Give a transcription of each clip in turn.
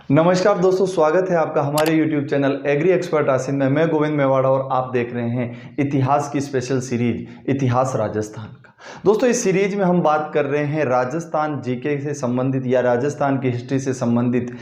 नमस्कार दोस्तों, स्वागत है आपका हमारे YouTube channel agri expert Asim में। मैं गोविंद मेवाड़ा और आप देख रहे हैं इतिहास की स्पेशल सीरीज इतिहास राजस्थान का। दोस्तों, इस सीरीज में हम बात कर रहे हैं राजस्थान जीके से संबंधित या राजस्थान की हिस्ट्री से संबंधित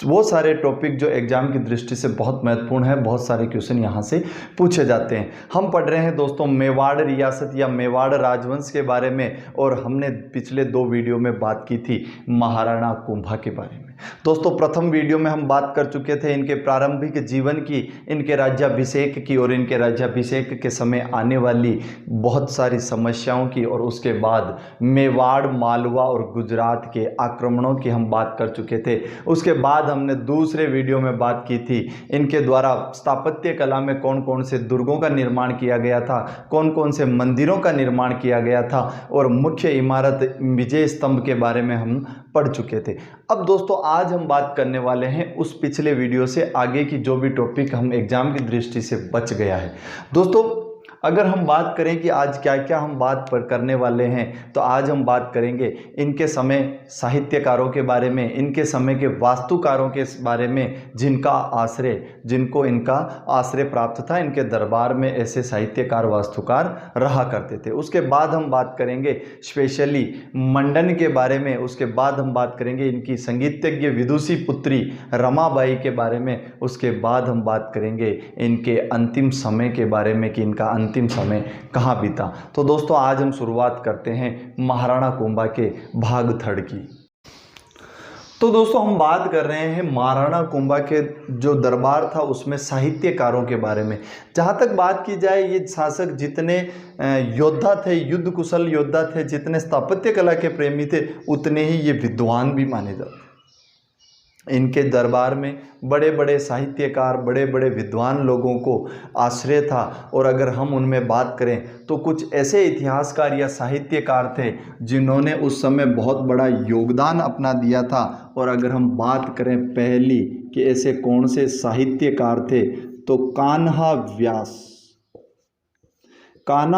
वो सारे टॉपिक जो एग्जाम की दृष्टि से बहुत महत्वपूर्ण है। बहुत सारे क्वेश्चन यहाँ से पूछे जाते हैं। हम पढ़ रहे हैं दोस्तों मेवाड़ रियासत या मेवाड़ राजवंश के बारे में, और हमने पिछले 2 वीडियो में बात की थी महाराणा कुंभा के बारे में। दोस्तों, प्रथम वीडियो में हम बात कर चुके थे इनके प्रारंभिक जीवन की, इनके राज्याभिषेक की और इनके राज्याभिषेक के समय आने वाली बहुत सारी समस्याओं की, और उसके बाद मेवाड़, मालवा और गुजरात के आक्रमणों की हम बात कर चुके थे। उसके बाद हमने दूसरे वीडियो में बात की थी इनके द्वारा स्थापत्य कला में कौन कौन से दुर्गों का निर्माण किया गया था, कौन कौन से मंदिरों का निर्माण किया गया था, और मुख्य इमारत विजय स्तंभ के बारे में हम पढ़ चुके थे। अब दोस्तों, आज हम बात करने वाले हैं उस पिछले वीडियो से आगे की जो भी टॉपिक हम एग्जाम की दृष्टि से बच गया है। दोस्तों, अगर हम बात करें कि आज क्या क्या हम बात पर करने वाले हैं, तो आज हम बात करेंगे इनके समय साहित्यकारों के बारे में, इनके समय के वास्तुकारों के बारे में जिनको इनका आश्रय प्राप्त था। इनके दरबार में ऐसे साहित्यकार, वास्तुकार रहा करते थे। उसके बाद हम बात करेंगे स्पेशली मंडन के बारे में। उसके बाद हम बात करेंगे इनकी संगीतज्ञ विदुषी पुत्री रमाबाई के बारे में। उसके बाद हम बात करेंगे इनके अंतिम समय के बारे में कि इनका अंतिम समय कहाँ बीता। तो दोस्तों, आज हम शुरुआत करते हैं महाराणा कुंभा के भाग 3 की। तो दोस्तों, हम बात कर रहे हैं महाराणा कुंभा के जो दरबार था उसमें साहित्यकारों के बारे में। जहाँ तक बात की जाए, ये शासक जितने योद्धा थे, युद्ध कुशल योद्धा थे, जितने स्थापत्य कला के प्रेमी थे, उतने ही ये विद्वान भी माने जाते। इनके दरबार में बड़े बड़े साहित्यकार, बड़े बड़े विद्वान लोगों को आश्रय था। और अगर हम उनमें बात करें तो कुछ ऐसे इतिहासकार या साहित्यकार थे जिन्होंने उस समय बहुत बड़ा योगदान अपना दिया था। और अगर हम बात करें पहली कि ऐसे कौन से साहित्यकार थे, तो कान्हा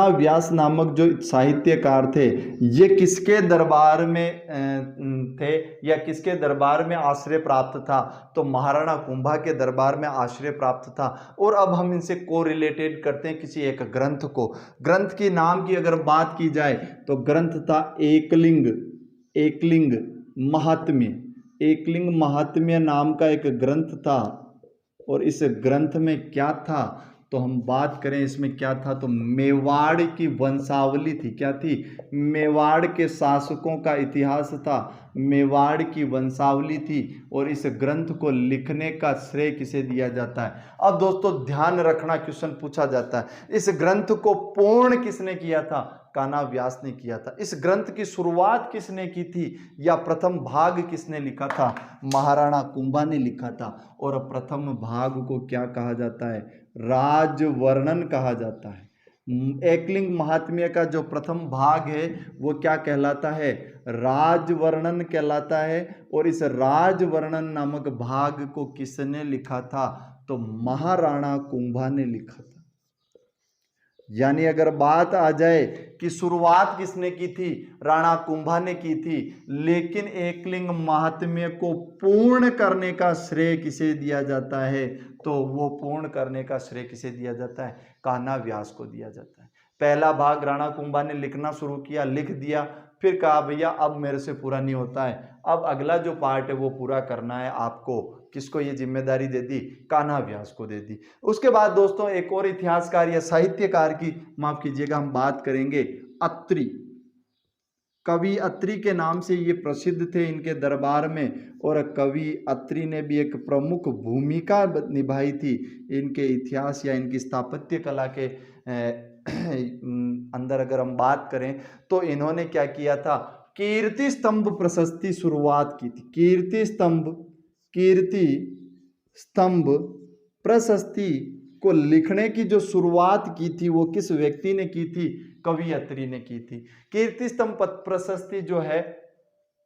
व्यास नामक जो साहित्यकार थे, ये किसके दरबार में थे या किसके दरबार में आश्रय प्राप्त था? तो महाराणा कुंभा के दरबार में आश्रय प्राप्त था। और अब हम इनसे कोरिलेटेड करते हैं किसी एक ग्रंथ को। ग्रंथ के नाम की अगर बात की जाए तो ग्रंथ था एकलिंग महात्म्य नाम का एक ग्रंथ था। और इस ग्रंथ में क्या था, तो हम बात करें इसमें क्या था, तो मेवाड़ की वंशावली थी। क्या थी? मेवाड़ के शासकों का इतिहास था, मेवाड़ की वंशावली थी। और इस ग्रंथ को लिखने का श्रेय किसे दिया जाता है? अब दोस्तों, ध्यान रखना, क्वेश्चन पूछा जाता है इस ग्रंथ को पूर्ण किसने किया था? कान्हा व्यास ने किया था। इस ग्रंथ की शुरुआत किसने की थी या प्रथम भाग किसने लिखा था? महाराणा कुंभा ने लिखा था। और प्रथम भाग को क्या कहा जाता है? राजवर्णन कहा जाता है। एकलिंग महात्म्य का जो प्रथम भाग है वो क्या कहलाता है? राजवर्णन कहलाता है। और इस राजवर्णन नामक भाग को किसने लिखा था? तो महाराणा कुंभा ने लिखा था। यानी अगर बात आ जाए कि शुरुआत किसने की थी, राणा कुंभा ने की थी, लेकिन एकलिंग महात्म्य को पूर्ण करने का श्रेय किसे दिया जाता है? तो वो पूर्ण करने का श्रेय किसे दिया जाता है? कान्हा व्यास को दिया जाता है। पहला भाग राणा कुंभा ने लिखना शुरू किया, लिख दिया, फिर कहा भैया अब मेरे से पूरा नहीं होता है, अब अगला जो पार्ट है वो पूरा करना है आपको। किसको ये जिम्मेदारी दे दी? कान्हा व्यास को दे दी। उसके बाद दोस्तों, एक और इतिहासकार या साहित्यकार की, माफ कीजिएगा, हम बात करेंगे अत्रि। कवि अत्रि के नाम से ये प्रसिद्ध थे इनके दरबार में। और कवि अत्रि ने भी एक प्रमुख भूमिका निभाई थी इनके इतिहास या इनकी स्थापत्य कला के अंदर। अगर हम बात करें तो इन्होंने क्या किया था? कीर्ति स्तंभ प्रशस्ति शुरुआत की थी। कीर्ति स्तंभ प्रशस्ति को लिखने की जो शुरुआत की थी वो किस व्यक्ति ने की थी? कवि अत्रि ने की थी। कीर्ति स्तंभ प्रशस्ति जो है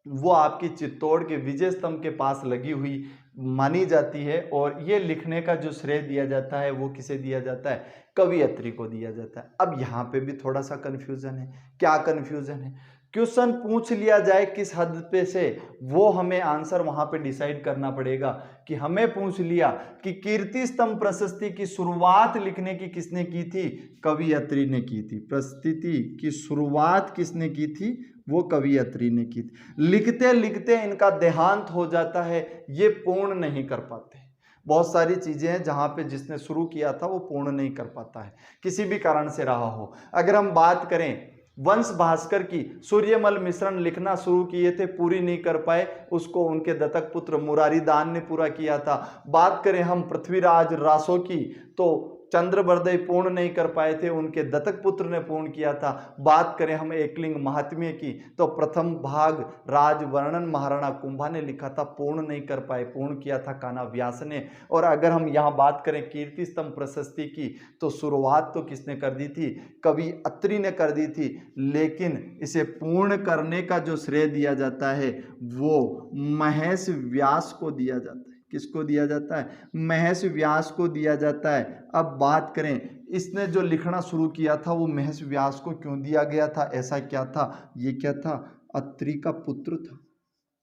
वो आपकी चित्तौड़ के विजय स्तंभ के पास लगी हुई मानी जाती है। और ये लिखने का जो श्रेय दिया जाता है वो किसे दिया जाता है? कवि अत्रि को दिया जाता है। अब यहाँ पे भी थोड़ा सा कन्फ्यूजन है। क्या कन्फ्यूजन है? क्वेश्चन पूछ लिया जाए किस हद पे से, वो हमें आंसर वहां पे डिसाइड करना पड़ेगा। कि हमें पूछ लिया कि कीर्ति स्तंभ प्रशस्ति की शुरुआत लिखने की किसने की थी, कवि अत्रि ने की थी। प्रस्तुति की शुरुआत किसने की थी, वो कवि अत्रि ने की थी। लिखते लिखते इनका देहांत हो जाता है, ये पूर्ण नहीं कर पाते। बहुत सारी चीजें हैं जहां पे जिसने शुरू किया था वो पूर्ण नहीं कर पाता है, किसी भी कारण से रहा हो। अगर हम बात करें वंश भास्कर की, सूर्यमल मिश्रण लिखना शुरू किए थे, पूरी नहीं कर पाए, उसको उनके दत्तक पुत्र मुरारी दान ने पूरा किया था। बात करें हम पृथ्वीराज रासो की, तो चंद्रबरदई पूर्ण नहीं कर पाए थे, उनके दत्तक पुत्र ने पूर्ण किया था। बात करें हम एकलिंग महात्म्य की, तो प्रथम भाग राजवर्णन महाराणा कुंभा ने लिखा था, पूर्ण नहीं कर पाए, पूर्ण किया था कान्हा व्यास ने। और अगर हम यहाँ बात करें कीर्ति स्तंभ प्रशस्ति की, तो शुरुआत तो किसने कर दी थी, कवि अत्रि ने कर दी थी, लेकिन इसे पूर्ण करने का जो श्रेय दिया जाता है वो महेश व्यास को दिया जाता है। किसको दिया जाता है, महेश व्यास को दिया जाता है। अब बात करें, इसने जो लिखना शुरू किया था वो महेश व्यास को क्यों दिया गया था, ऐसा क्या था, ये क्या था, अत्रि का पुत्र था।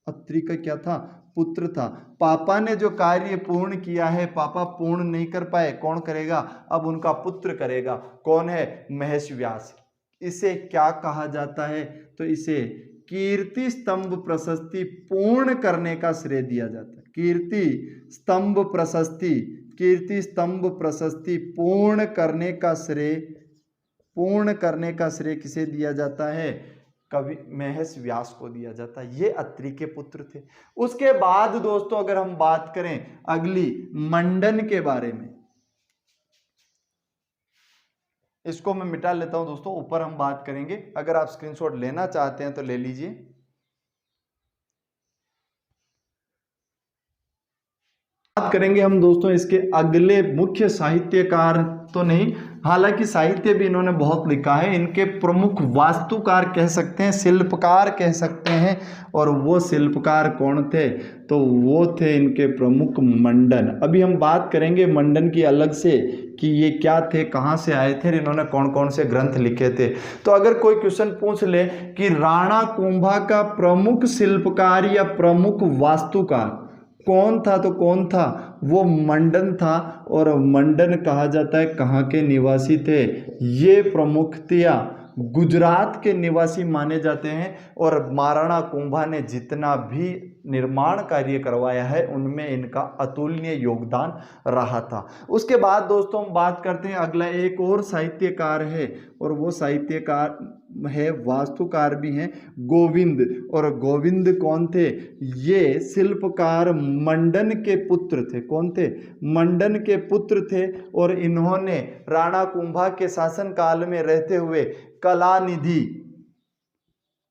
अत्रि का क्या था, पुत्र था। पापा ने जो कार्य पूर्ण किया है, पापा पूर्ण नहीं कर पाए, कौन करेगा, अब उनका पुत्र करेगा। कौन है, महेश व्यास। इसे क्या कहा जाता है, तो इसे कीर्ति स्तंभ प्रशस्ति पूर्ण करने का श्रेय दिया जाता है। कीर्ति स्तंभ प्रशस्ति, कीर्ति स्तंभ प्रशस्ति पूर्ण करने का श्रेय, पूर्ण करने का श्रेय किसे दिया जाता है, कवि महेश व्यास को दिया जाता है। ये अत्रि के पुत्र थे। उसके बाद दोस्तों अगर हम बात करें अगली मंडन के बारे में, इसको मैं मिटा लेता हूं दोस्तों, ऊपर हम बात करेंगे। अगर आप स्क्रीनशॉट लेना चाहते हैं तो ले लीजिए। बात करेंगे हम दोस्तों इसके अगले मुख्य साहित्यकार तो नहीं, हालांकि साहित्य भी इन्होंने बहुत लिखा है। इनके प्रमुख वास्तुकार कह सकते हैं, शिल्पकार कह सकते हैं। और वो शिल्पकार कौन थे, तो वो थे इनके प्रमुख मंडन। अभी हम बात करेंगे मंडन की अलग से कि ये क्या थे, कहाँ से आए थे, इन्होंने कौन कौन से ग्रंथ लिखे थे। तो अगर कोई क्वेश्चन पूछ ले कि राणा कुंभा का प्रमुख शिल्पकार या प्रमुख वास्तुकार कौन था, तो कौन था, वो मंडन था। और मंडन कहा जाता है कहाँ के निवासी थे, ये प्रमुखतया गुजरात के निवासी माने जाते हैं। और महाराणा कुंभा ने जितना भी निर्माण कार्य करवाया है उनमें इनका अतुलनीय योगदान रहा था। उसके बाद दोस्तों हम बात करते हैं अगला एक और साहित्यकार है, और वो साहित्यकार है, वास्तुकार भी हैं, गोविंद। और गोविंद कौन थे, ये शिल्पकार मंडन के पुत्र थे। कौन थे, मंडन के पुत्र थे। और इन्होंने राणा कुंभा के शासन काल में रहते हुए कलानिधि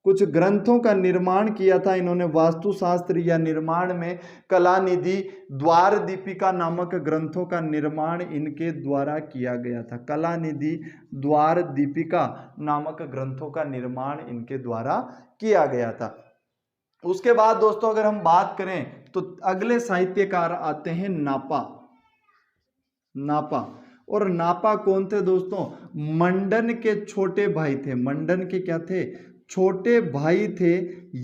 कुछ ग्रंथों का निर्माण किया था। इन्होंने वास्तुशास्त्र या निर्माण में कलानिधि, द्वार दीपिका नामक ग्रंथों का निर्माण इनके द्वारा किया गया था। कलानिधि, द्वार दीपिका नामक ग्रंथों का निर्माण इनके द्वारा किया गया था। उसके बाद दोस्तों अगर हम बात करें तो अगले साहित्यकार आते हैं नापा। नापा, और नापा कौन थे दोस्तों, मंडन के छोटे भाई थे। मंडन के क्या थे, छोटे भाई थे।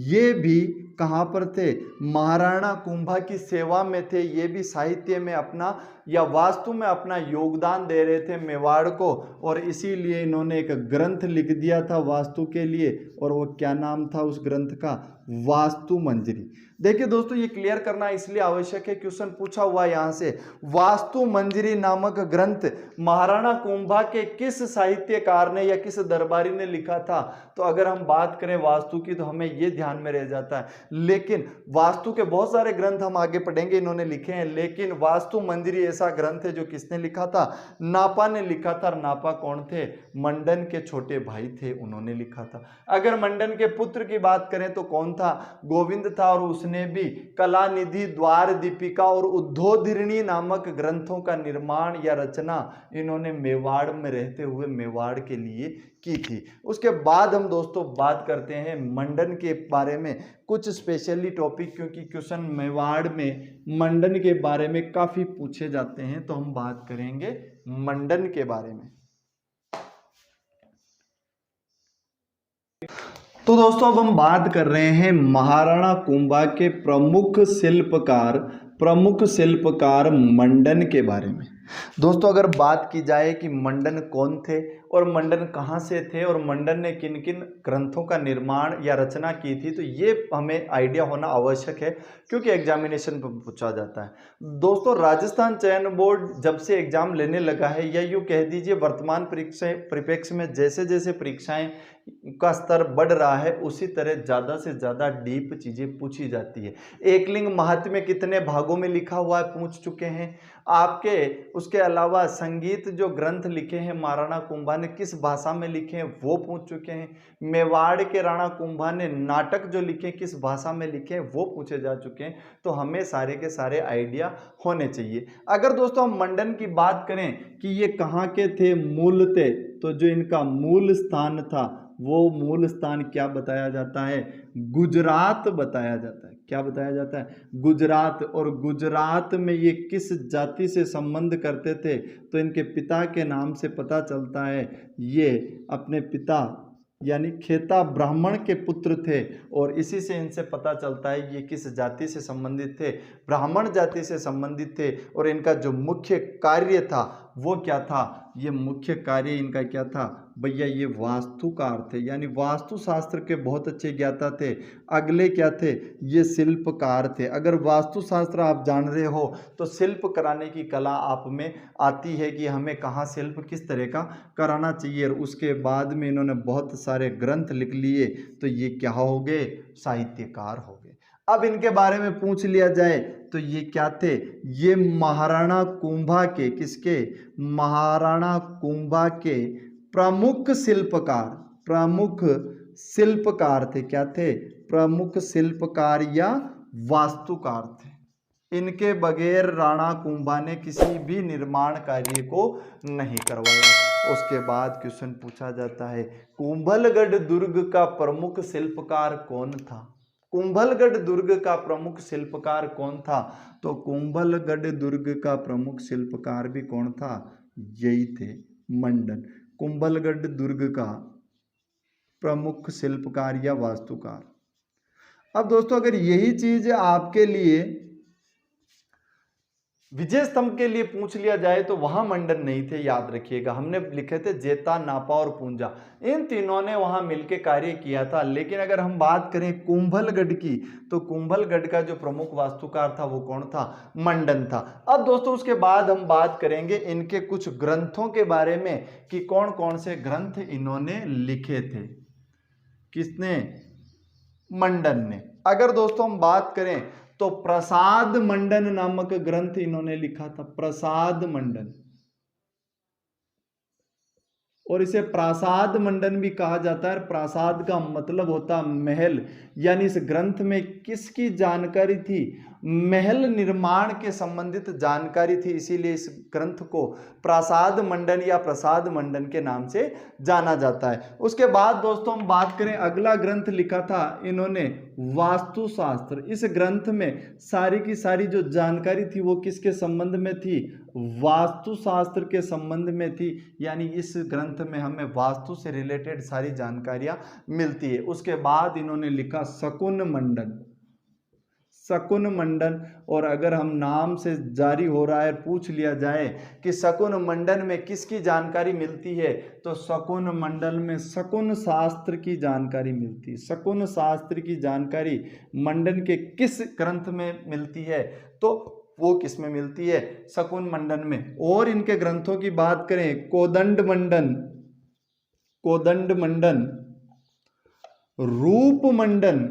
ये भी कहाँ पर थे, महाराणा कुंभा की सेवा में थे। ये भी साहित्य में अपना या वास्तु में अपना योगदान दे रहे थे मेवाड़ को, और इसीलिए इन्होंने एक ग्रंथ लिख दिया था वास्तु के लिए, और वो क्या नाम था उस ग्रंथ का, वास्तु मंजरी। देखिए दोस्तों ये क्लियर करना इसलिए आवश्यक है, क्वेश्चन पूछा हुआ यहाँ से, वास्तु मंजरी नामक ग्रंथ महाराणा कुंभा के किस साहित्यकार ने या किस दरबारी ने लिखा था। तो अगर हम बात करें वास्तु की तो हमें ये ध्यान में रह जाता है, लेकिन वास्तु के बहुत सारे ग्रंथ हम आगे पढ़ेंगे इन्होंने लिखे हैं, लेकिन वास्तु मंजरी ऐसा ग्रंथ है जो किसने लिखा था, नापा ने लिखा था। नापा कौन थे, मंडन के छोटे भाई थे, उन्होंने लिखा था। अगर मंडन के पुत्र की बात करें तो कौन था, गोविंद था, और उसने भी कलानिधि, द्वार दीपिका और उद्धोधीरणी नामक ग्रंथों का निर्माण या रचना इन्होंने मेवाड़ में रहते हुए मेवाड़ के लिए की थी। उसके बाद हम दोस्तों बात करते हैं मंडन के बारे में कुछ स्पेशली टॉपिक, क्योंकि क्वेश्चन मेवाड़ में मंडन के बारे में काफी पूछे जाते हैं, तो हम बात करेंगे मंडन के बारे में। तो दोस्तों अब हम बात कर रहे हैं महाराणा कुंभा के प्रमुख शिल्पकार मंडन के बारे में। दोस्तों अगर बात की जाए कि मंडन कौन थे और मंडन कहाँ से थे और मंडन ने किन किन ग्रंथों का निर्माण या रचना की थी, तो ये हमें आइडिया होना आवश्यक है क्योंकि एग्जामिनेशन पर पूछा जाता है। दोस्तों राजस्थान चयन बोर्ड जब से एग्जाम लेने लगा है, या यूँ कह दीजिए वर्तमान परिप्रेक्ष्य में जैसे जैसे परीक्षाएं का स्तर बढ़ रहा है उसी तरह ज़्यादा से ज़्यादा डीप चीज़ें पूछी जाती है। एकलिंग महात्म्य कितने भागों में लिखा हुआ है पूछ चुके हैं आपके। उसके अलावा संगीत जो ग्रंथ लिखे हैं महाराणा कुंभा ने किस भाषा में लिखे हैं वो पूछ चुके हैं। मेवाड़ के राणा कुंभा ने नाटक जो लिखे किस भाषा में लिखे हैं वो पूछे जा चुके हैं। तो हमें सारे के सारे आइडिया होने चाहिए। अगर दोस्तों हम मंडन की बात करें कि ये कहाँ के थे मूल थे, तो जो इनका मूल स्थान था वो मूल स्थान क्या बताया जाता है, गुजरात बताया जाता है। क्या बताया जाता है, गुजरात। और गुजरात में ये किस जाति से संबंध करते थे, तो इनके पिता के नाम से पता चलता है ये अपने पिता यानी खेता ब्राह्मण के पुत्र थे, और इसी से इनसे पता चलता है ये किस जाति से संबंधित थे, ब्राह्मण जाति से संबंधित थे। और इनका जो मुख्य कार्य था वो क्या था, ये मुख्य कार्य इनका क्या था भैया, ये वास्तुकार थे, यानी वास्तुशास्त्र के बहुत अच्छे ज्ञाता थे। अगले क्या थे, ये शिल्पकार थे। अगर वास्तुशास्त्र आप जान रहे हो तो शिल्प कराने की कला आप में आती है कि हमें कहाँ शिल्प किस तरह का कराना चाहिए। और उसके बाद में इन्होंने बहुत सारे ग्रंथ लिख लिए, तो ये क्या हो गए, साहित्यकार हो गए। अब इनके बारे में पूछ लिया जाए तो ये क्या थे, ये महाराणा कुंभा के, किसके, महाराणा कुंभा के प्रमुख शिल्पकार थे। क्या थे, प्रमुख शिल्पकार या वास्तुकार थे। इनके बगैर राणा कुंभा ने किसी भी निर्माण कार्य को नहीं करवाया। उसके बाद क्वेश्चन पूछा जाता है कुंभलगढ़ दुर्ग का प्रमुख शिल्पकार कौन था। कुंभलगढ़ दुर्ग का प्रमुख शिल्पकार कौन था, तो कुंभलगढ़ दुर्ग का प्रमुख शिल्पकार भी कौन था, यही थे मंडन। कुंभलगढ़ दुर्ग का प्रमुख शिल्पकार या वास्तुकार। अब दोस्तों अगर यही चीज आपके लिए विजय स्तंभ के लिए पूछ लिया जाए तो वहां मंडन नहीं थे, याद रखिएगा। हमने लिखे थे जेता, नापा और पूंजा, इन तीनों ने वहां मिलकर कार्य किया था। लेकिन अगर हम बात करें कुंभलगढ़ की, तो कुंभलगढ़ का जो प्रमुख वास्तुकार था वो कौन था, मंडन था। अब दोस्तों उसके बाद हम बात करेंगे इनके कुछ ग्रंथों के बारे में कि कौन कौन से ग्रंथ इन्होंने लिखे थे। किसने, मंडन ने। अगर दोस्तों हम बात करें तो प्रसाद मंडन नामक ग्रंथ इन्होंने लिखा था, प्रसाद मंडन, और इसे प्रासाद मंडन भी कहा जाता है। प्रासाद का मतलब होता महल, यानी इस ग्रंथ में किसकी जानकारी थी, महल निर्माण के संबंधित जानकारी थी, इसीलिए इस ग्रंथ को प्रासाद मंडन या प्रसाद मंडन के नाम से जाना जाता है। उसके बाद दोस्तों हम बात करें, अगला ग्रंथ लिखा था इन्होंने वास्तुशास्त्र। इस ग्रंथ में सारी की सारी जो जानकारी थी वो किसके संबंध में थी, वास्तुशास्त्र के संबंध में थी, यानी इस ग्रंथ में हमें वास्तु से रिलेटेड सारी जानकारियां मिलती है। उसके बाद इन्होंने लिखा शकुन मंडन, शकुन मंडन। और अगर हम नाम से जारी हो रहा है पूछ लिया जाए कि शकुन मंडन में किसकी जानकारी मिलती है, तो शकुन मंडल में शकुन शास्त्र की जानकारी मिलती है। शकुन शास्त्र की जानकारी मंडन के किस ग्रंथ में मिलती है, तो वो किस में मिलती है, शकुन मंडन में। और इनके ग्रंथों की बात करें, कोदंड मंडन, कोदंड मंडन, रूप मंडन,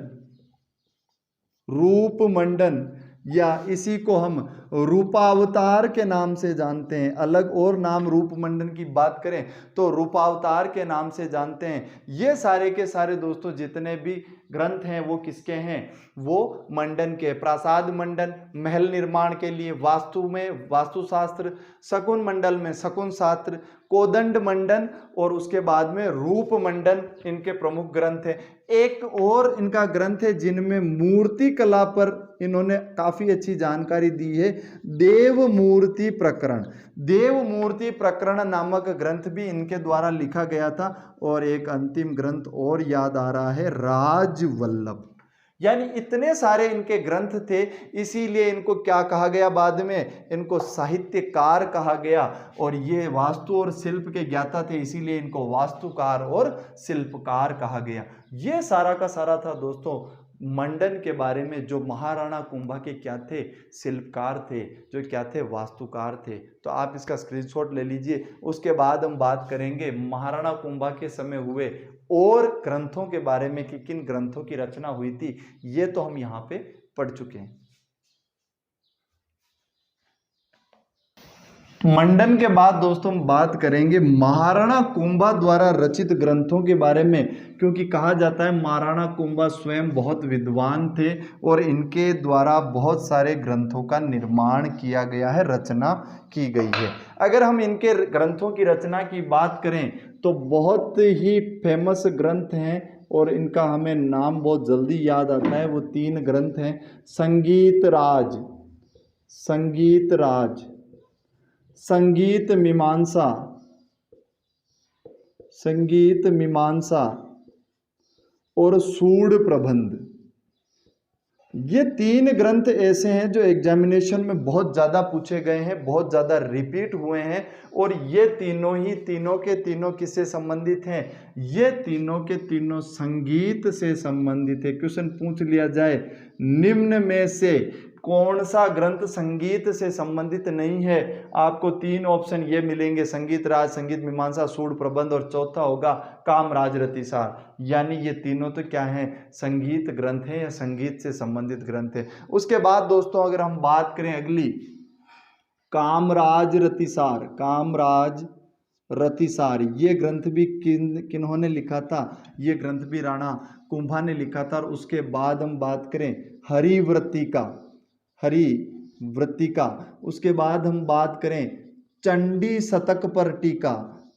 रूप मंडन, या इसी को हम रूपावतार के नाम से जानते हैं। अलग और नाम रूप मंडन की बात करें तो रूपावतार के नाम से जानते हैं। ये सारे के सारे दोस्तों जितने भी ग्रंथ हैं वो किसके हैं, वो मंडन के। प्रासाद मंडन महल निर्माण के लिए, वास्तु में वास्तुशास्त्र, शकुन मंडल में शकुन शास्त्र, कोदंड मंडन और उसके बाद में रूप मंडन इनके प्रमुख ग्रंथ हैं। एक और इनका ग्रंथ है जिनमें मूर्ति कला पर इन्होंने काफी अच्छी जानकारी दी है, देव मूर्ति प्रकरण। देव मूर्ति प्रकरण नामक ग्रंथ भी इनके द्वारा लिखा गया था। और एक अंतिम ग्रंथ और याद आ रहा है, राजवल्लभ। यानी इतने सारे इनके ग्रंथ थे, इसीलिए इनको क्या कहा गया, बाद में इनको साहित्यकार कहा गया। और ये वास्तु और शिल्प के ज्ञाता थे, इसीलिए इनको वास्तुकार और शिल्पकार कहा गया। ये सारा का सारा था दोस्तों मंडन के बारे में, जो महाराणा कुंभा के क्या थे, शिल्पकार थे, जो क्या थे, वास्तुकार थे। तो आप इसका स्क्रीनशॉट ले लीजिए। उसके बाद हम बात करेंगे महाराणा कुंभा के समय हुए और ग्रंथों के बारे में कि किन ग्रंथों की रचना हुई थी, ये तो हम यहाँ पे पढ़ चुके हैं। मंडन के बाद दोस्तों हम बात करेंगे महाराणा कुंभा द्वारा रचित ग्रंथों के बारे में, क्योंकि कहा जाता है महाराणा कुंभा स्वयं बहुत विद्वान थे और इनके द्वारा बहुत सारे ग्रंथों का निर्माण किया गया है, रचना की गई है। अगर हम इनके ग्रंथों की रचना की बात करें तो बहुत ही फेमस ग्रंथ हैं और इनका हमें नाम बहुत जल्दी याद आता है। वो 3 ग्रंथ हैं, संगीत राज, संगीत राज, संगीत मीमांसा, संगीत मीमांसा और सूड प्रबंध। ये 3 ग्रंथ ऐसे हैं जो एग्जामिनेशन में बहुत ज़्यादा पूछे गए हैं, बहुत ज़्यादा रिपीट हुए हैं। और ये तीनों के तीनों किससे संबंधित हैं, ये तीनों के तीनों संगीत से संबंधित है। क्वेश्चन पूछ लिया जाए, निम्न में से कौन सा ग्रंथ संगीत से संबंधित नहीं है, आपको 3 ऑप्शन ये मिलेंगे, संगीत राज, संगीत मीमांसा, सूड प्रबंध, और चौथा होगा कामराज रतिसार। यानी ये तीनों तो क्या हैं, संगीत ग्रंथ हैं या संगीत से संबंधित ग्रंथ है। उसके बाद दोस्तों अगर हम बात करें अगली, कामराज रतिसार, कामराज रतिसार, ये ग्रंथ भी किन्होंने लिखा था, ये ग्रंथ भी राणा कुंभा ने लिखा था। और उसके बाद हम बात करें हरिव्रतिका, हरिव्रतिका, उसके बाद हम बात करें चंडी शतक पर टीका,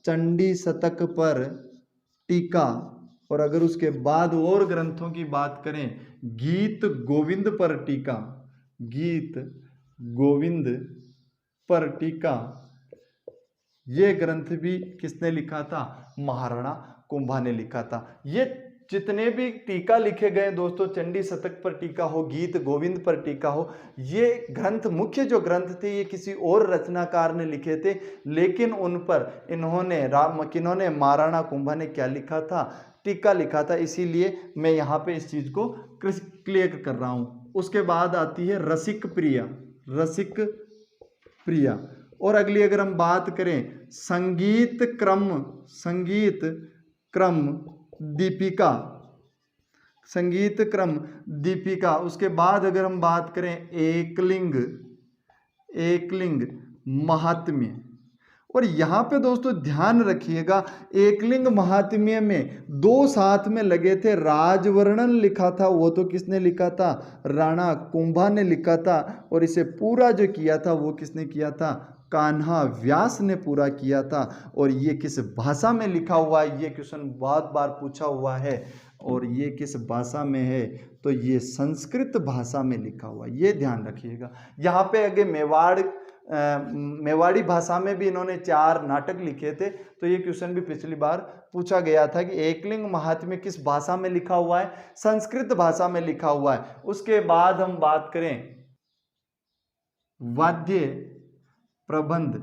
चंडी शतक पर टीका। और अगर उसके बाद और ग्रंथों की बात करें, गीत गोविंद पर टीका, गीत गोविंद पर टीका, ये ग्रंथ भी किसने लिखा था, महाराणा कुंभा ने लिखा था। ये जितने भी टीका लिखे गए दोस्तों, चंडी शतक पर टीका हो, गीत गोविंद पर टीका हो, ये ग्रंथ मुख्य जो ग्रंथ थे ये किसी और रचनाकार ने लिखे थे, लेकिन उन पर किन्होंने महाराणा कुंभा ने क्या लिखा था, टीका लिखा था। इसीलिए मैं यहाँ पे इस चीज को क्लियर कर रहा हूँ। उसके बाद आती है रसिक प्रिया, रसिक प्रिया। और अगली अगर हम बात करें संगीत क्रम, संगीत क्रम दीपिका, संगीत क्रम दीपिका। उसके बाद अगर हम बात करें एकलिंग, एकलिंग महात्म्य। और यहाँ पे दोस्तों ध्यान रखिएगा, एकलिंग महात्म्य में 2 साथ में लगे थे, राजवर्णन लिखा था, वो तो किसने लिखा था, राणा कुंभा ने लिखा था। और इसे पूरा जो किया था वो किसने किया था, कान्हा व्यास ने पूरा किया था। और ये किस भाषा में लिखा हुआ है, ये क्वेश्चन बहुत बार पूछा हुआ है। और ये किस भाषा में है, तो ये संस्कृत भाषा में लिखा हुआ है, ये ध्यान रखिएगा। यहाँ पे आगे मेवाड़ी भाषा में भी इन्होंने 4 नाटक लिखे थे। तो ये क्वेश्चन भी पिछली बार पूछा गया था कि एकलिंग महात्म्य किस भाषा में लिखा हुआ है, संस्कृत भाषा में लिखा हुआ है। उसके बाद हम बात करें वाद्य प्रबंध,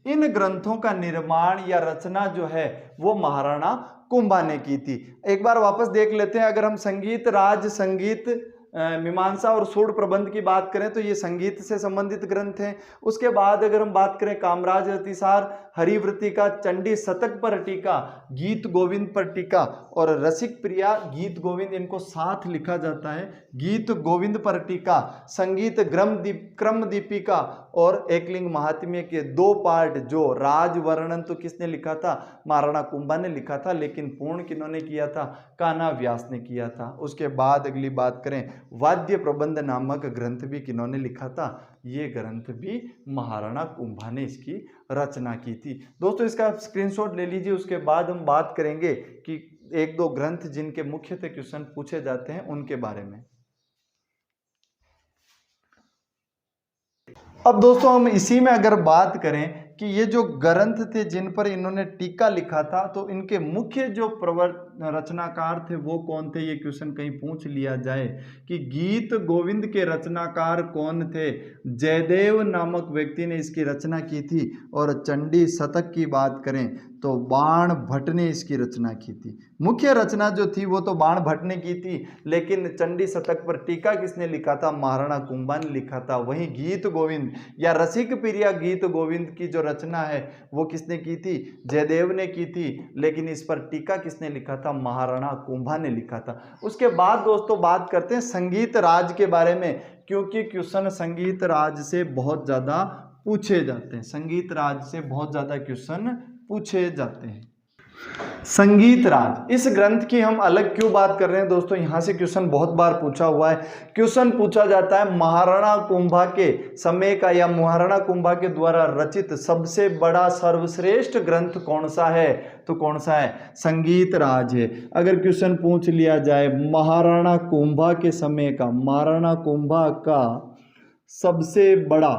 इन ग्रंथों का निर्माण या रचना जो है वो महाराणा कुंभा ने की थी। एक बार वापस देख लेते हैं। अगर हम संगीत राज, संगीत मीमांसा और सूड प्रबंध की बात करें तो ये संगीत से संबंधित ग्रंथ हैं। उसके बाद अगर हम बात करें कामराज रतिसार, हरिव्रतिका, चंडी शतक पर टीका, गीत गोविंद पर टीका और रसिक प्रिया, गीत गोविंद इनको साथ लिखा जाता है, गीत गोविंद पर टीका, संगीत क्रम दीपिका और एकलिंग महात्म्य के 2 पार्ट, जो राजवर्णन तो किसने लिखा था, महाराणा कुंभा ने लिखा था, लेकिन पूर्ण किन्होंने किया था, कान्हा व्यास ने किया था। उसके बाद अगली बात करें वाद्य प्रबंध नामक ग्रंथ भी किन्होंने लिखा था, ये ग्रंथ भी महाराणा कुंभा ने इसकी रचना की थी। दोस्तों इसका स्क्रीनशॉट ले लीजिए। उसके बाद हम बात करेंगे कि एक दो ग्रंथ जिनके मुख्यतः क्वेश्चन पूछे जाते हैं उनके बारे में। अब दोस्तों हम इसी में अगर बात करें कि ये जो ग्रंथ थे जिन पर इन्होंने टीका लिखा था, तो इनके मुख्य जो रचनाकार थे वो कौन थे, ये क्वेश्चन कहीं पूछ लिया जाए कि गीत गोविंद के रचनाकार कौन थे। जयदेव नामक व्यक्ति ने इसकी रचना की थी। और चंडी शतक की बात करें तो बाण भट्ट ने इसकी रचना की थी। मुख्य रचना जो थी वो तो बाण भट्ट ने की थी, लेकिन चंडी शतक पर टीका किसने लिखा था, महाराणा कुंभा ने लिखा था। वहीं गीत गोविंद या रसिक प्रिया गीत गोविंद की जो रचना है वो किसने की थी, जयदेव ने की थी, लेकिन इस पर टीका किसने लिखा था, महाराणा कुंभा ने लिखा था। उसके बाद दोस्तों बात करते हैं संगीत राज के बारे में, क्योंकि क्वेश्चन संगीत राज से बहुत ज्यादा पूछे जाते हैं। संगीत राज से बहुत ज्यादा क्वेश्चन पूछे जाते हैं। संगीत राज, इस ग्रंथ की हम अलग क्यों बात कर रहे हैं दोस्तों, यहां से क्वेश्चन बहुत बार पूछा हुआ है। क्वेश्चन पूछा जाता है महाराणा कुंभा के समय का या महाराणा कुंभा के द्वारा रचित सबसे बड़ा सर्वश्रेष्ठ ग्रंथ कौन सा है, तो कौन सा है, संगीत राज है। अगर क्वेश्चन पूछ लिया जाए महाराणा कुंभा के समय का, महाराणा कुंभा का सबसे बड़ा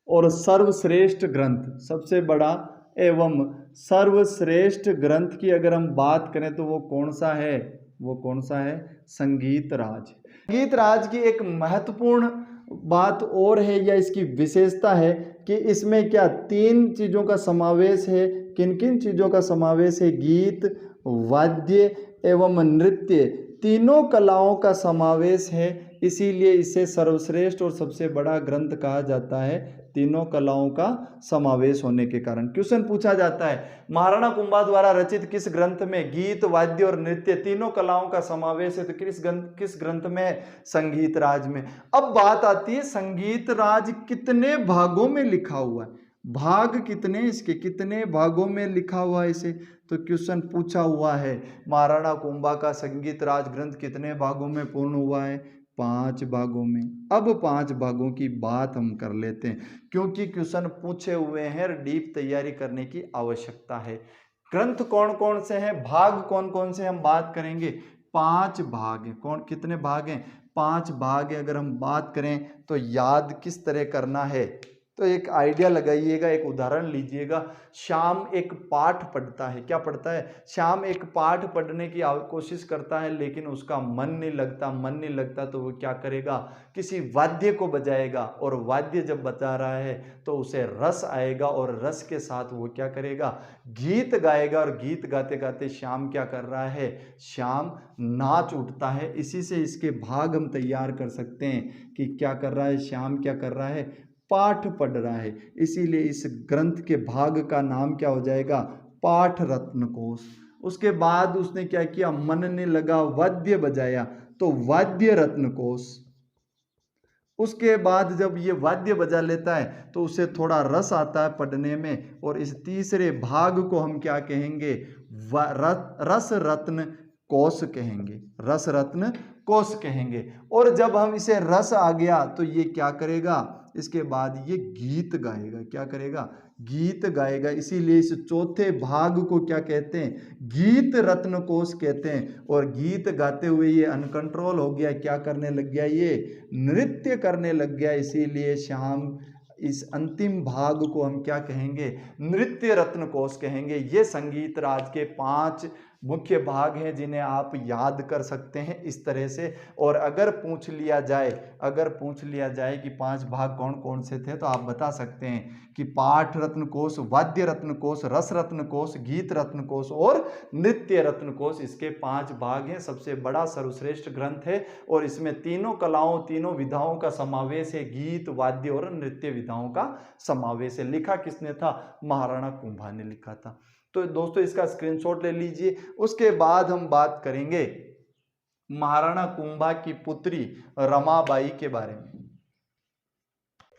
और सर्वश्रेष्ठ ग्रंथ, सबसे बड़ा एवं सर्वश्रेष्ठ ग्रंथ की अगर हम बात करें तो वो कौन सा है, वो कौन सा है, संगीत राज। संगीत राज की एक महत्वपूर्ण बात और है या इसकी विशेषता है कि इसमें क्या तीन चीजों का समावेश है। किन किन चीजों का समावेश है, गीत, वाद्य एवं नृत्य, तीनों कलाओं का समावेश है। इसीलिए इसे सर्वश्रेष्ठ और सबसे बड़ा ग्रंथ कहा जाता है, तीनों कलाओं का समावेश होने के कारण। क्वेश्चन पूछा जाता है महाराणा कुंभा द्वारा रचित किस ग्रंथ में गीत, वाद्य और नृत्य तीनों कलाओं का समावेश है, तो किस ग्रंथ में, संगीत राज में। अब बात आती है संगीत राज कितने भागों में लिखा हुआ है, भाग कितने, इसके कितने भागों में लिखा हुआ है इसे, तो क्वेश्चन पूछा हुआ है महाराणा कुंभा का संगीत राज ग्रंथ कितने भागों में पूर्ण हुआ है, 5 भागों में। अब 5 भागों की बात हम कर लेते हैं, क्योंकि क्वेश्चन पूछे हुए हैं, डीप तैयारी करने की आवश्यकता है। ग्रंथ कौन कौन से हैं, भाग कौन कौन से हम बात करेंगे, 5 भाग हैं। कौन, कितने भाग हैं, 5 भाग हैं। अगर हम बात करें तो याद किस तरह करना है, तो एक आइडिया लगाइएगा, एक उदाहरण लीजिएगा। श्याम एक पाठ पढ़ता है, क्या पढ़ता है, श्याम एक पाठ पढ़ने की कोशिश करता है, लेकिन उसका मन नहीं लगता तो वो क्या करेगा, किसी वाद्य को बजाएगा, और वाद्य जब बजा रहा है तो उसे रस आएगा, और रस के साथ वो क्या करेगा, गीत गाएगा, और गीत गाते गाते श्याम क्या कर रहा है, श्याम नाच उठता है। इसी से इसके भाग हम तैयार कर सकते हैं कि क्या कर रहा है, श्याम क्या कर रहा है, पाठ पढ़ रहा है। इसीलिए इस ग्रंथ के भाग का नाम क्या हो जाएगा, पाठ रत्न कोश। उसके बाद उसने क्या किया, मन ने लगा वाद्य बजाया, तो वाद्य रत्न कोश। उसके बाद जब ये वाद्य बजा लेता है तो उसे थोड़ा रस आता है पढ़ने में, और इस तीसरे भाग को हम क्या कहेंगे, रस रत्न कोश कहेंगे, रस रत्न कोश कहेंगे। और जब हम इसे रस आ गया तो ये क्या करेगा, इसके बाद ये गीत गाएगा, क्या करेगा, गीत गाएगा। इसीलिए इस चौथे भाग को क्या कहते हैं, गीत रत्न कोश कहते हैं। और गीत गाते हुए ये अनकंट्रोल हो गया, क्या करने लग गया, ये नृत्य करने लग गया। इसीलिए श्याम इस अंतिम भाग को हम क्या कहेंगे, नृत्य रत्न कोश कहेंगे। ये संगीत राज के 5 मुख्य भाग हैं जिन्हें आप याद कर सकते हैं इस तरह से। और अगर पूछ लिया जाए कि 5 भाग कौन कौन से थे, तो आप बता सकते हैं कि पाठ रत्न कोश, वाद्य रत्न कोश, रस रत्न कोश, गीत रत्न कोश और नृत्य रत्न कोश, इसके 5 भाग हैं। सबसे बड़ा सर्वश्रेष्ठ ग्रंथ है, और इसमें तीनों कलाओं, तीनों विधाओं का समावेश है, गीत, वाद्य और नृत्य विधाओं का समावेश है। लिखा किसने था, महाराणा कुंभा ने लिखा था। तो दोस्तों इसका स्क्रीनशॉट ले लीजिए। उसके बाद हम बात करेंगे महाराणा कुंभा की पुत्री रमाबाई के बारे में।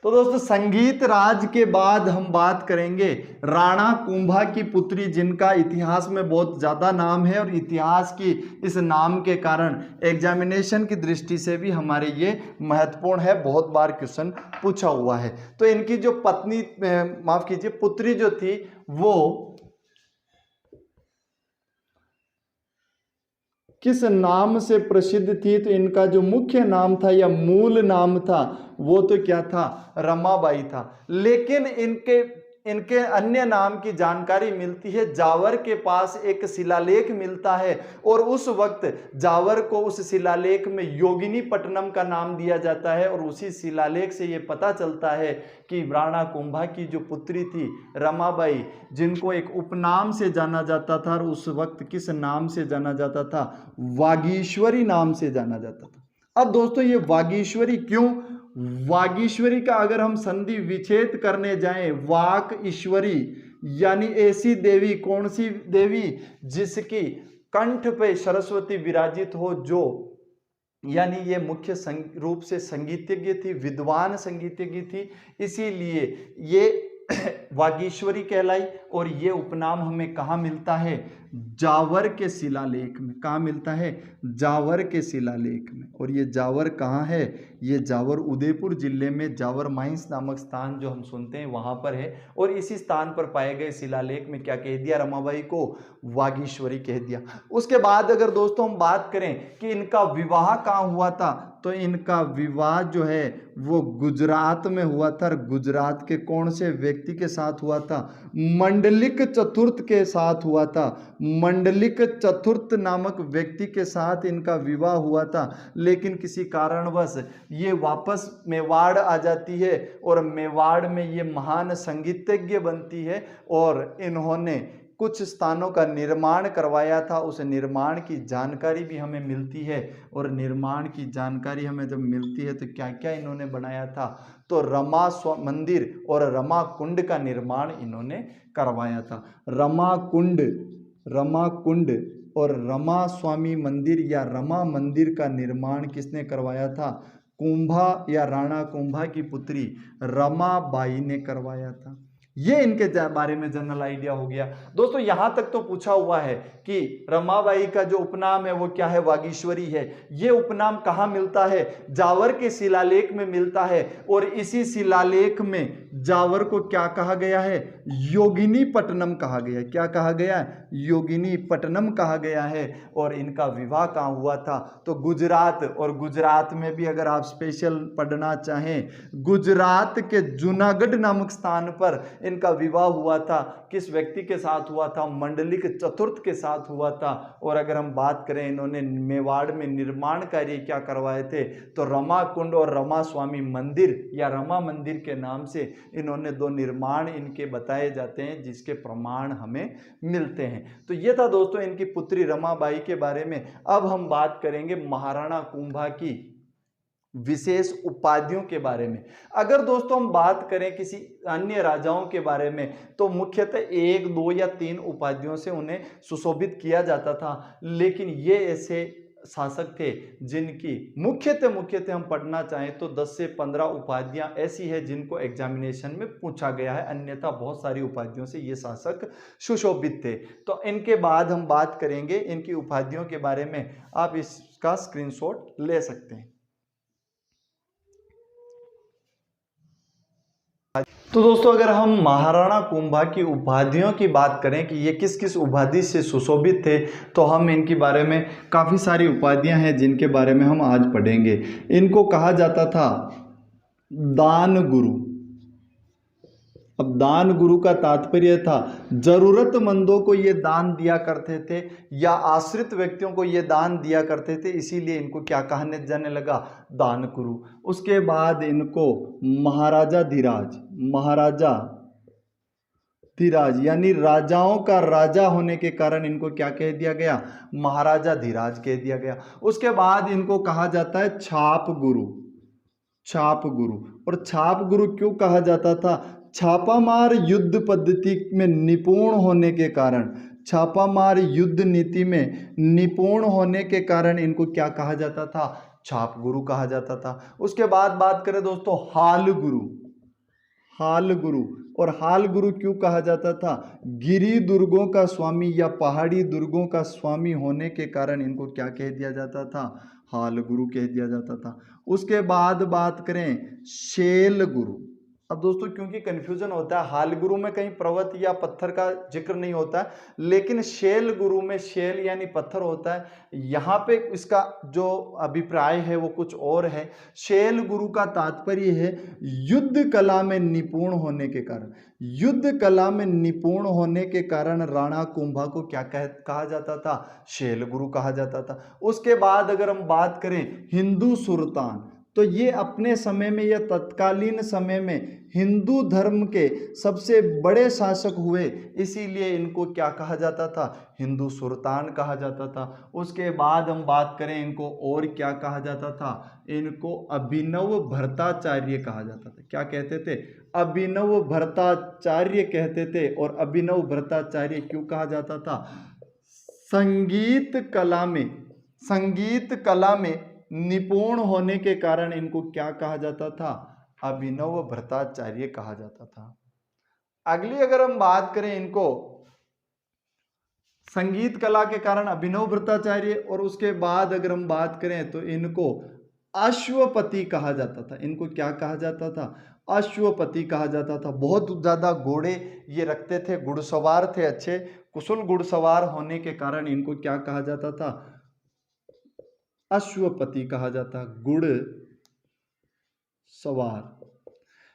तो दोस्तों संगीत राज के बाद हम बात करेंगे राणा कुंभा की पुत्री, जिनका इतिहास में बहुत ज्यादा नाम है, और इतिहास की इस नाम के कारण एग्जामिनेशन की दृष्टि से भी हमारे ये महत्वपूर्ण है, बहुत बार क्वेश्चन पूछा हुआ है। तो इनकी जो पत्नी, माफ कीजिए, पुत्री जो थी वो किस नाम से प्रसिद्ध थी, तो इनका जो मुख्य नाम था या मूल नाम था वो तो क्या था, रमाबाई था। लेकिन इनके अन्य नाम की जानकारी मिलती है, जावर के पास एक शिलालेख मिलता है और उस वक्त जावर को उस शिलालेख में योगिनी पट्टनम का नाम दिया जाता है और उसी शिलालेख से ये पता चलता है कि राणा कुंभा की जो पुत्री थी रमाबाई, जिनको एक उपनाम से जाना जाता था और उस वक्त किस नाम से जाना जाता था, वागीश्वरी नाम से जाना जाता था। अब दोस्तों ये वागीश्वरी क्यों, वागीश्वरी का अगर हम संधि विच्छेद करने जाएं, वाक ईश्वरी यानी ऐसी देवी, कौन सी देवी, जिसकी कंठ पे सरस्वती विराजित हो, जो यानी ये मुख्य रूप से संगीतज्ञ थी, विद्वान संगीतज्ञ थी, इसीलिए ये वागीश्वरी कहलाई। और ये उपनाम हमें कहाँ मिलता है, जावर के शिलालेख में। कहाँ मिलता है, जावर के शिलालेख में। और ये जावर कहाँ है, ये जावर उदयपुर जिले में जावर माइंस नामक स्थान जो हम सुनते हैं वहां पर है। और इसी स्थान पर पाए गए शिलालेख में क्या कह दिया, रमाबाई को वागीश्वरी कह दिया। उसके बाद अगर दोस्तों हम बात करें कि इनका विवाह कहाँ हुआ था, तो इनका विवाह जो है वो गुजरात में हुआ था। गुजरात के कौन से व्यक्ति के साथ हुआ था, मंडलिक चतुर्थ के साथ हुआ था। मंडलिक चतुर्थ नामक व्यक्ति के साथ इनका विवाह हुआ था। लेकिन किसी कारणवश ये वापस मेवाड़ आ जाती है और मेवाड़ में ये महान संगीतज्ञ बनती है और इन्होंने कुछ स्थानों का निर्माण करवाया था। उस निर्माण की जानकारी भी हमें मिलती है और निर्माण की जानकारी हमें जब मिलती है तो क्या क्या इन्होंने बनाया था, तो रमा मंदिर और रमा कुंड का निर्माण इन्होंने करवाया था। रमा कुंड और रमा स्वामी मंदिर या रमा मंदिर का निर्माण किसने करवाया था, कुंभा या राणा कुंभा की पुत्री रमाबाई ने करवाया था। ये इनके बारे में जनरल आइडिया हो गया। दोस्तों यहां तक तो पूछा हुआ है कि रमाबाई का जो उपनाम है वो क्या है, वागीश्वरी है। ये उपनाम कहां मिलता है, जावर के शिलालेख में मिलता है। और इसी शिलालेख में जावर को क्या कहा गया है, योगिनी पट्टनम कहा गया है। क्या कहा गया है, योगिनी पट्टनम कहा गया है। और इनका विवाह कहाँ हुआ था, तो गुजरात। और गुजरात में भी अगर आप स्पेशल पढ़ना चाहें, गुजरात के जूनागढ़ नामक स्थान पर इनका विवाह हुआ था। किस व्यक्ति के साथ हुआ था, मंडलिक चतुर्थ के साथ हुआ था। और अगर हम बात करें इन्होंने मेवाड़ में निर्माण कार्य क्या करवाए थे, तो रमा कुंड और रमा स्वामी मंदिर या रमा मंदिर के नाम से इन्होंने दो निर्माण इनके बताए जाते हैं, जिसके प्रमाण हमें मिलते हैं। तो ये था दोस्तों इनकी पुत्री रमाबाई के बारे में। अब हम बात करेंगे महाराणा कुंभा की विशेष उपाधियों के बारे में। अगर दोस्तों हम बात करें किसी अन्य राजाओं के बारे में, तो मुख्यतः 1, 2 या 3 उपाधियों से उन्हें सुशोभित किया जाता था। लेकिन ये ऐसे शासक थे जिनकी मुख्यतः हम पढ़ना चाहें तो 10 से 15 उपाधियां ऐसी है जिनको एग्जामिनेशन में पूछा गया है। अन्यथा बहुत सारी उपाधियों से ये शासक सुशोभित थे। तो इनके बाद हम बात करेंगे इनकी उपाधियों के बारे में। आप इसका स्क्रीनशॉट ले सकते हैं। तो दोस्तों अगर हम महाराणा कुंभा की उपाधियों की बात करें कि ये किस किस उपाधि से सुशोभित थे, तो हम इनके बारे में काफ़ी सारी उपाधियां हैं जिनके बारे में हम आज पढ़ेंगे। इनको कहा जाता था दान गुरु। अब दान गुरु का तात्पर्य था जरूरतमंदों को ये दान दिया करते थे या आश्रित व्यक्तियों को ये दान दिया करते थे, इसीलिए इनको क्या कहने जाने लगा, दान गुरु। उसके बाद इनको महाराजा धीराज यानी राजाओं का राजा होने के कारण इनको क्या कह दिया गया, महाराजा धीराज कह दिया गया। उसके बाद इनको कहा जाता है छाप गुरु। और छाप गुरु क्यों कहा जाता था, छापामार युद्ध पद्धति में निपुण होने के कारण, छापामार युद्ध नीति में निपुण होने के कारण इनको क्या कहा जाता था, छाप गुरु कहा जाता था। उसके बाद बात करें दोस्तों हाल गुरु। और हाल गुरु क्यों कहा जाता था, गिरी दुर्गों का स्वामी या पहाड़ी दुर्गों का स्वामी होने के कारण इनको क्या कह दिया जाता था, हाल गुरु कह दिया जाता था। उसके बाद बात करें शैल गुरु। अब दोस्तों क्योंकि कंफ्यूजन होता है, हाल गुरु में कहीं पर्वत या पत्थर का जिक्र नहीं होता है, लेकिन शेल गुरु में शेल यानी पत्थर होता है। यहाँ पे इसका जो अभिप्राय है वो कुछ और है। शेल गुरु का तात्पर्य है युद्ध कला में निपुण होने के कारण, युद्ध कला में निपुण होने के कारण राणा कुंभा को क्या कहा जाता था, शेल गुरु कहा जाता था। उसके बाद अगर हम बात करें हिंदू सुल्तान, तो ये अपने समय में या तत्कालीन समय में हिंदू धर्म के सबसे बड़े शासक हुए, इसीलिए इनको क्या कहा जाता था, हिंदू सुल्तान कहा जाता था। उसके बाद हम बात करें इनको और क्या कहा जाता था, इनको अभिनव भट्टाचार्य कहा जाता था। क्या कहते थे, अभिनव भट्टाचार्य कहते थे। और अभिनव भट्टाचार्य क्यों कहा जाता था, संगीत कला में निपुण होने के कारण इनको क्या कहा जाता था, अभिनव भट्टाचार्य कहा जाता था। अगली अगर हम बात करें इनको, संगीत कला के कारण अभिनव भट्टाचार्य, और उसके बाद अगर हम बात करें तो इनको अश्वपति कहा जाता था। इनको क्या कहा जाता था, अश्वपति कहा जाता था। बहुत ज्यादा घोड़े ये रखते थे, घुड़सवार थे, अच्छे कुशल घुड़सवार होने के कारण इनको क्या कहा जाता था, अश्वपति कहा जाता, घुड़ सवार।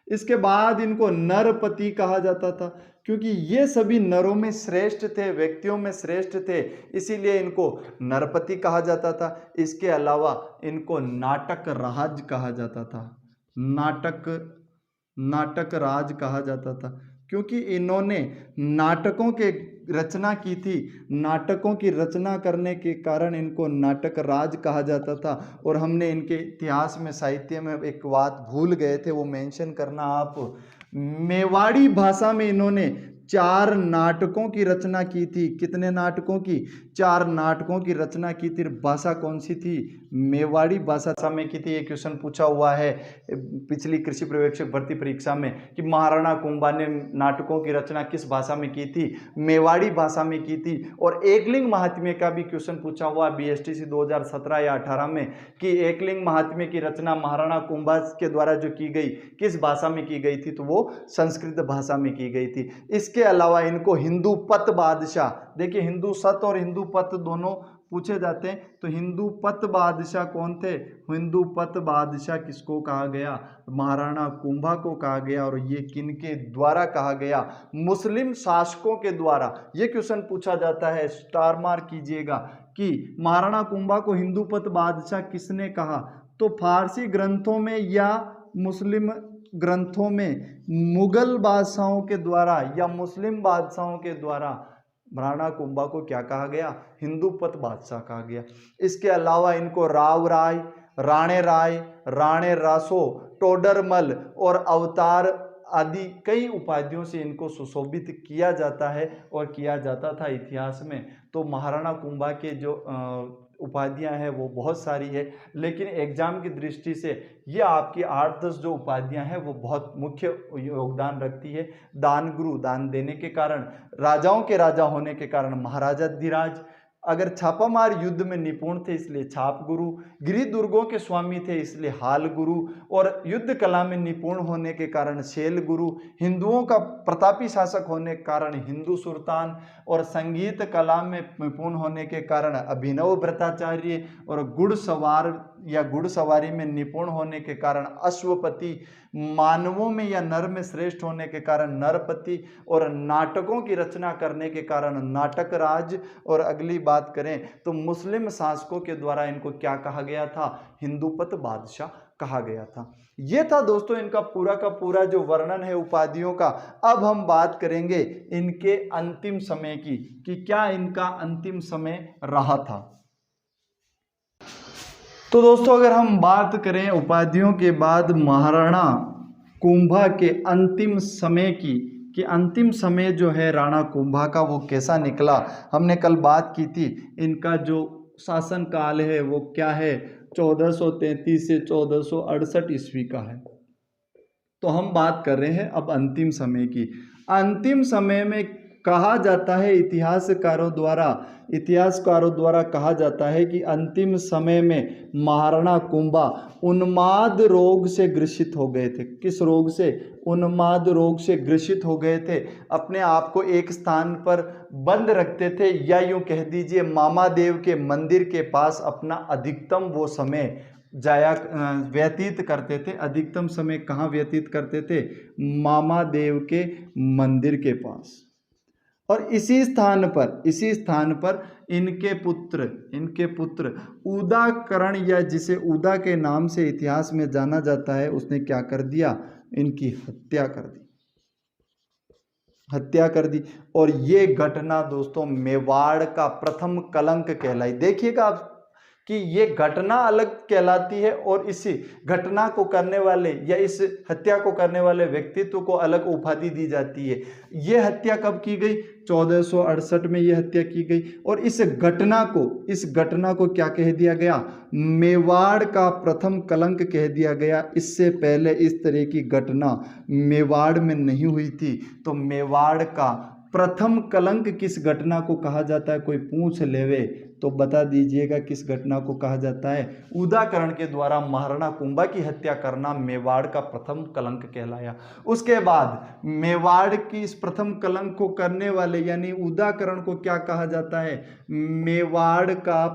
इसके बाद इनको नरपति कहा जाता था, क्योंकि ये सभी नरों में श्रेष्ठ थे, व्यक्तियों में श्रेष्ठ थे, इसीलिए इनको नरपति कहा जाता था। इसके अलावा इनको नाटक राज कहा जाता था, नाटक राज कहा जाता था, क्योंकि इन्होंने नाटकों के रचना की थी। नाटकों की रचना करने के कारण इनको नाटक राज कहा जाता था। और हमने इनके इतिहास में, साहित्य में एक बात भूल गए थे, वो मेंशन करना आप, मेवाड़ी भाषा में इन्होंने 4 नाटकों की रचना की थी। कितने नाटकों की, 4 नाटकों की रचना की थी। भाषा कौन सी थी, मेवाड़ी भाषा में की थी। ये क्वेश्चन पूछा हुआ है पिछली कृषि पर्यवेक्षक भर्ती परीक्षा में कि महाराणा कुंभा ने नाटकों की रचना किस भाषा में की थी, मेवाड़ी भाषा में की थी। और एकलिंग महात्म्य का भी क्वेश्चन पूछा हुआ बीएसटीसी 2017 या 18 में कि एकलिंग महात्म्य की रचना महाराणा कुंभा के द्वारा जो की गई किस भाषा में की गई थी, तो वो संस्कृत भाषा में की गई थी। इसके अलावा इनको हिंदू पत बादशाह, देखिए हिंदू सत और हिंदू पत दोनों पूछे जाते हैं, तो हिंदू पत बादशाह कौन थे, हिंदू पत बादशाह किसको कहा गया, महाराणा कुंभा को कहा गया। और ये किनके द्वारा कहा गया, मुस्लिम शासकों के द्वारा। ये क्वेश्चन पूछा जाता है, स्टार मार्क कीजिएगा कि महाराणा कुंभा को हिंदू पत बादशाह किसने कहा, तो फारसी ग्रंथों में या मुस्लिम ग्रंथों में मुगल बादशाहों के द्वारा या मुस्लिम बादशाहों के द्वारा महाराणा कुंभा को क्या कहा गया, हिंदू पत बादशाह कहा गया। इसके अलावा इनको राव राय, राणे राय, राणे रासो, टोडरमल और अवतार आदि कई उपाधियों से इनको सुशोभित किया जाता है और किया जाता था इतिहास में। तो महाराणा कुंभा के जो उपाधियां हैं वो बहुत सारी है, लेकिन एग्जाम की दृष्टि से ये आपकी 8-10 जो उपाधियां हैं वो बहुत मुख्य योगदान रखती है। दान गुरु, दान देने के कारण, राजाओं के राजा होने के कारण महाराजाधिराज, अगर छापामार युद्ध में निपुण थे इसलिए छाप गुरु, गिरि दुर्गों के स्वामी थे इसलिए हाल गुरु, और युद्ध कला में निपुण होने के कारण शेल गुरु, हिंदुओं का प्रतापी शासक होने के कारण हिंदू सुल्तान, और संगीत कला में निपुण होने के कारण अभिनव भट्टाचार्य, और घुड़सवार या घुड़सवारी में निपुण होने के कारण अश्वपति, मानवों में या नर में श्रेष्ठ होने के कारण नरपति, और नाटकों की रचना करने के कारण नाटक राज। और अगली बात करें तो मुस्लिम शासकों के द्वारा इनको क्या कहा गया था, हिंदूपत बादशाह कहा गया था। यह था दोस्तों इनका पूरा का पूरा जो वर्णन है उपाधियों का। अब हम बात करेंगे इनके अंतिम समय की कि क्या इनका अंतिम समय रहा था। तो दोस्तों अगर हम बात करें उपाधियों के बाद महाराणा कुंभा के अंतिम समय की कि अंतिम समय जो है राणा कुंभा का वो कैसा निकला, हमने कल बात की थी। इनका जो शासन काल है वो क्या है, 1433 से 1468 ईस्वी का है। तो हम बात कर रहे हैं अब अंतिम समय की। अंतिम समय में कहा जाता है इतिहासकारों द्वारा कहा जाता है कि अंतिम समय में महाराणा कुंभा उन्माद रोग से ग्रसित हो गए थे। किस रोग से? उन्माद रोग से ग्रसित हो गए थे। अपने आप को एक स्थान पर बंद रखते थे, या यूं कह दीजिए मामादेव के मंदिर के पास अपना अधिकतम वो समय व्यतीत करते थे। अधिकतम समय कहाँ व्यतीत करते थे? मामादेव के मंदिर के पास। और इसी स्थान पर इनके पुत्र उदाकरण, या जिसे उदा के नाम से इतिहास में जाना जाता है, उसने क्या कर दिया? इनकी हत्या कर दी। और ये घटना दोस्तों मेवाड़ का प्रथम कलंक कहलाई। देखिएगा आप कि ये घटना अलग कहलाती है और इसी घटना को करने वाले या इस हत्या को करने वाले व्यक्तित्व को अलग उपाधि दी जाती है। ये हत्या कब की गई? 1468 में ये हत्या की गई। और इस घटना को क्या कह दिया गया? मेवाड़ का प्रथम कलंक कह दिया गया। इससे पहले इस तरह की घटना मेवाड़ में नहीं हुई थी। तो मेवाड़ का प्रथम कलंक किस घटना को कहा जाता है? कोई पूछ लेवे तो बता दीजिएगा किस घटना को कहा जाता है? उदाकरण के द्वारा महाराणा कुंभा की हत्या करना मेवाड़ का प्रथम कलंक कहलाया। उसके बाद मेवाड़ की इस प्रथम कलंक को करने वाले यानी उदाकरण को क्या कहा जाता है? मेवाड़ का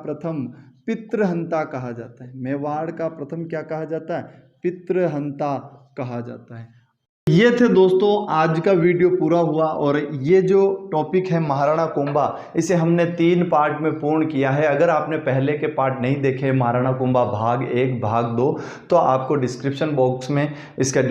प्रथम पितृहंता कहा जाता है। मेवाड़ का प्रथम क्या कहा जाता है? पितृहंता कहा जाता है। ये थे दोस्तों आज का वीडियो पूरा हुआ। और ये जो टॉपिक है महाराणा कुंभा, इसे हमने 3 पार्ट में पूर्ण किया है। अगर आपने पहले के पार्ट नहीं देखे, महाराणा कुंभा भाग 1 भाग 2, तो आपको डिस्क्रिप्शन बॉक्स में इसका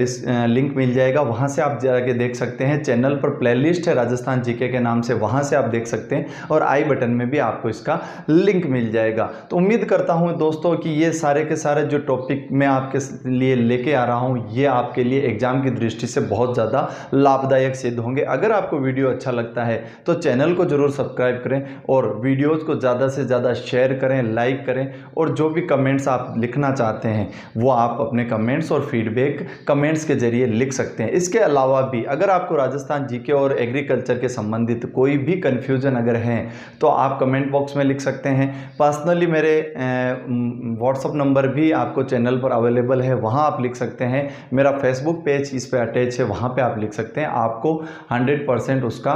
लिंक मिल जाएगा, वहाँ से आप जाके देख सकते हैं। चैनल पर प्लेलिस्ट है राजस्थान जीके के नाम से, वहाँ से आप देख सकते हैं। और आई बटन में भी आपको इसका लिंक मिल जाएगा। तो उम्मीद करता हूँ दोस्तों कि ये सारे के सारे जो टॉपिक मैं आपके लिए लेके आ रहा हूँ, ये आपके लिए एग्जाम की दृष्टि से बहुत ज़्यादा लाभदायक सिद्ध होंगे। अगर आपको वीडियो अच्छा लगता है तो चैनल को जरूर सब्सक्राइब करें और वीडियोस को ज़्यादा से ज़्यादा शेयर करें, लाइक करें। और जो भी कमेंट्स आप लिखना चाहते हैं वो आप अपने कमेंट्स और फीडबैक कमेंट्स के जरिए लिख सकते हैं। इसके अलावा भी अगर आपको राजस्थान जीके और एग्रीकल्चर के संबंधित कोई भी कन्फ्यूजन अगर है तो आप कमेंट बॉक्स में लिख सकते हैं। पर्सनली मेरे व्हाट्सअप नंबर भी आपको चैनल पर अवेलेबल है, वहाँ आप लिख सकते हैं। मेरा फेसबुक पेज इस पर अटैच है, वहाँ पे आप लिख सकते हैं। आपको 100% उसका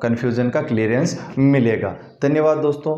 कन्फ्यूजन का क्लियरेंस मिलेगा। धन्यवाद दोस्तों।